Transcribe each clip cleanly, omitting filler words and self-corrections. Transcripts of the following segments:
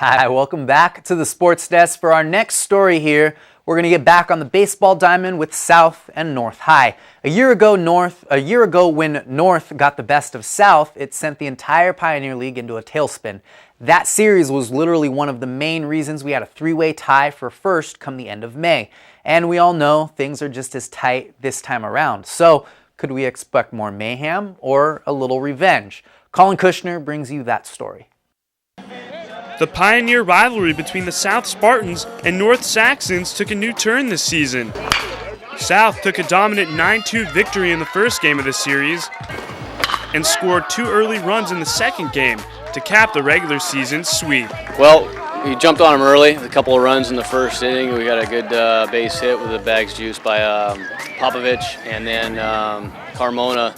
Hi, welcome back to the Sports Desk. For our next story here, we're going to get back on the baseball diamond with South and North High. A year ago when North got the best of South, it sent the entire Pioneer League into a tailspin. That series was literally one of the main reasons we had a three-way tie for first come the end of May. And we all know things are just as tight this time around. So could we expect more mayhem or a little revenge? Colin Kushner brings you that story. The Pioneer rivalry between the South Spartans and North Saxons took a new turn this season. South took a dominant 9-2 victory in the first game of the series and scored 2 early runs in the second game to cap the regular season sweep. Well, we jumped on them early, a couple of runs in the first inning. We got a good base hit with a bags juice by Popovich, and then Carmona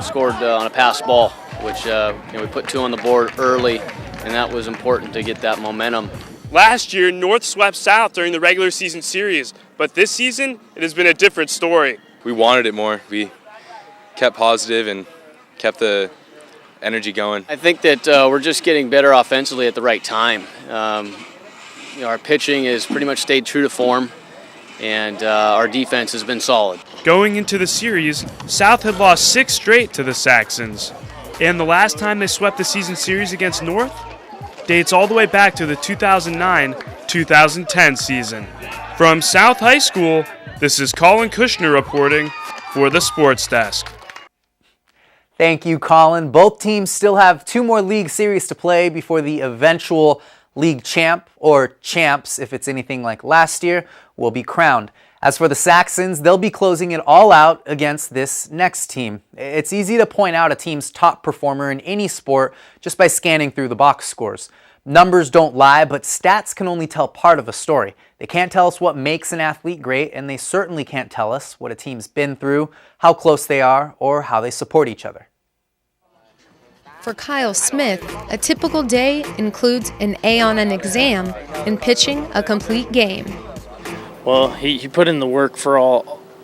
scored on a pass ball, which we put 2 on the board early, and that was important to get that momentum. Last year, North swept South during the regular season series, but this season, it has been a different story. We wanted it more. We kept positive and kept the energy going. I think that we're just getting better offensively at the right time. Our pitching has pretty much stayed true to form, and our defense has been solid. Going into the series, South had lost 6 straight to the Saxons, and the last time they swept the season series against North dates all the way back to the 2009-2010 season. From South High School, this is Colin Kushner reporting for the Sports Desk. Thank you, Colin. Both teams still have 2 more league series to play before the eventual league champ, or champs if it's anything like last year, will be crowned. As for the Saxons, they'll be closing it all out against this next team. It's easy to point out a team's top performer in any sport just by scanning through the box scores. Numbers don't lie, but stats can only tell part of a story. They can't tell us what makes an athlete great, and they certainly can't tell us what a team's been through, how close they are, or how they support each other. For Kyle Smith, a typical day includes an A on an exam and pitching a complete game. Well, he put in the work for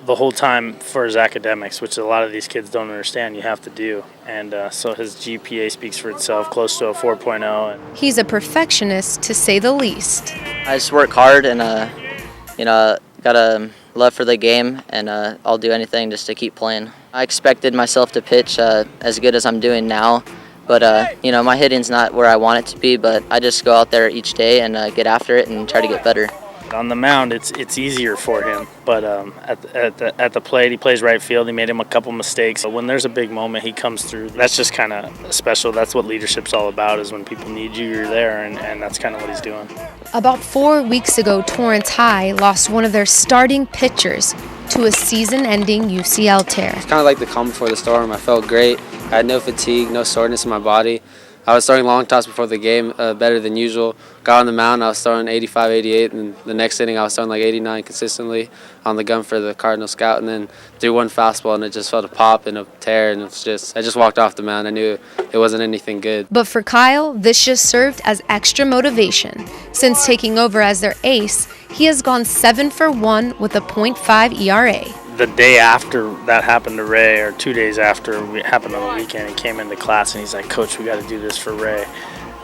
the whole time for his academics, which a lot of these kids don't understand you have to do. And so his GPA speaks for itself, close to a 4.0. He's a perfectionist, to say the least. I just work hard and, got a love for the game, and I'll do anything just to keep playing. I expected myself to pitch as good as I'm doing now, but, my hitting's not where I want it to be, but I just go out there each day and get after it and try to get better. On the mound, it's easier for him, but at the plate, he plays right field. He made him a couple mistakes. But when there's a big moment, he comes through. That's just kind of special. That's what leadership's all about, is when people need you, you're there, and that's kind of what he's doing. About 4 weeks ago, Torrance High lost one of their starting pitchers to a season-ending UCL tear. It's kind of like the calm before the storm. I felt great. I had no fatigue, no soreness in my body. I was throwing long toss before the game, better than usual. Got on the mound, I was throwing 85, 88, and the next inning I was throwing like 89 consistently on the gun for the Cardinal scout, and then threw one fastball, and it just felt a pop and a tear, and I just walked off the mound. I knew it wasn't anything good. But for Kyle, this just served as extra motivation. Since taking over as their ace, he has gone 7 for 1 with a .5 ERA. The day after that happened to Ray, or 2 days after it happened on the weekend, he came into class and he's like, "Coach, we got to do this for Ray,"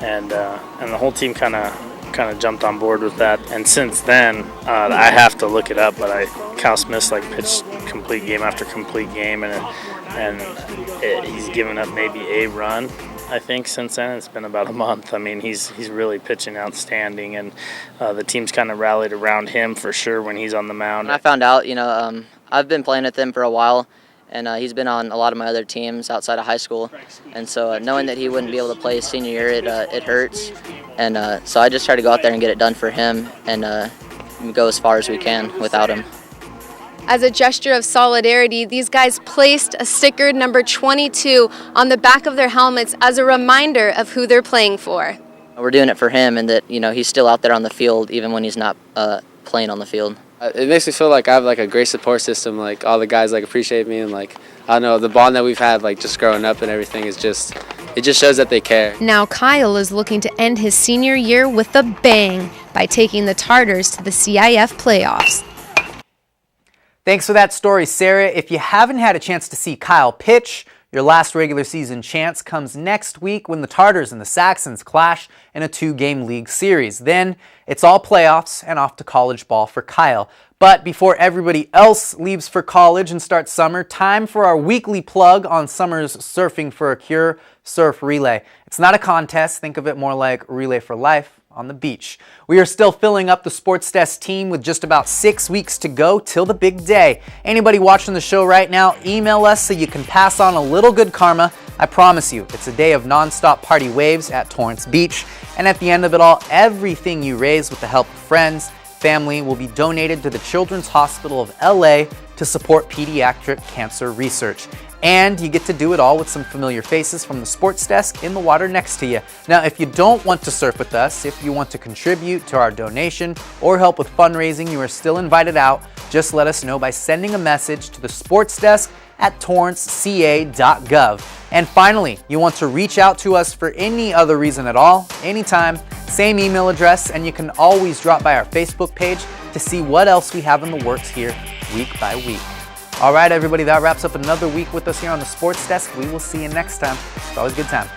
and the whole team kind of jumped on board with that. And since then, I have to look it up, but Kyle Smith's pitched complete game after complete game, and he's given up maybe a run, I think, since then. It's been about a month. I mean, he's really pitching outstanding, and the team's kind of rallied around him for sure when he's on the mound. When I found out, I've been playing with him for a while, and he's been on a lot of my other teams outside of high school. And so knowing that he wouldn't be able to play his senior year, it hurts. And so I just try to go out there and get it done for him and go as far as we can without him. As a gesture of solidarity, these guys placed a sticker number 22 on the back of their helmets as a reminder of who they're playing for. We're doing it for him, and that he's still out there on the field even when he's not playing on the field. It makes me feel like I have a great support system. All the guys appreciate me, and I don't know, the bond that we've had just growing up and everything it just shows that they care. Now Kyle is looking to end his senior year with a bang by taking the Tartars to the CIF playoffs. Thanks for that story, Sarah. If you haven't had a chance to see Kyle pitch, Your last regular season chance comes next week when the Tartars and the Saxons clash in a 2-game league series. Then it's all playoffs and off to college ball for Kyle. But before everybody else leaves for college and starts summer, time for our weekly plug on summer's Surfing for a Cure Surf Relay. It's not a contest. Think of it more like Relay for Life on the beach. We are still filling up the SportsDesk team with just about 6 weeks to go till the big day. Anybody watching the show right now, email us so you can pass on a little good karma. I promise you, it's a day of nonstop party waves at Torrance Beach. And at the end of it all, everything you raise with the help of friends, family will be donated to the Children's Hospital of LA to support pediatric cancer research. And you get to do it all with some familiar faces from the SportsDesk in the water next to you. Now, if you don't want to surf with us, if you want to contribute to our donation or help with fundraising, you are still invited out. Just let us know by sending a message to the SportsDesk at torranceca.gov. And finally, you want to reach out to us for any other reason at all, anytime, same email address, and you can always drop by our Facebook page to see what else we have in the works here week by week. All right, everybody, that wraps up another week with us here on the SportsDesk. We will see you next time. It's always a good time.